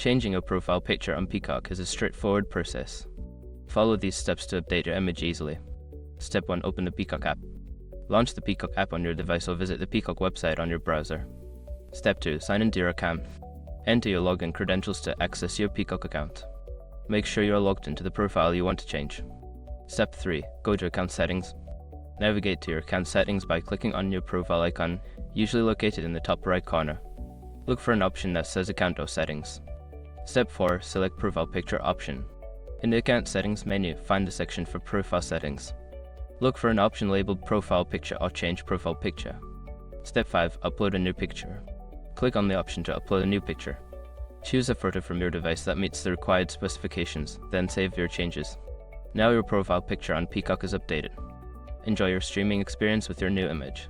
Changing a profile picture on Peacock is a straightforward process. Follow these steps to update your image easily. Step 1. Open the Peacock app. Launch the Peacock app on your device or visit the Peacock website on your browser. Step 2. Sign into your account. Enter your login credentials to access your Peacock account. Make sure you are logged into the profile you want to change. Step 3. Go to Account Settings. Navigate to your account settings by clicking on your profile icon, usually located in the top right corner. Look for an option that says Account or Settings. Step 4. Select Profile Picture option. In the Account Settings menu, find the section for Profile Settings. Look for an option labeled Profile Picture or Change Profile Picture. Step 5. Upload a new picture. Click on the option to upload a new picture. Choose a photo from your device that meets the required specifications, then save your changes. Now your profile picture on Peacock is updated. Enjoy your streaming experience with your new image.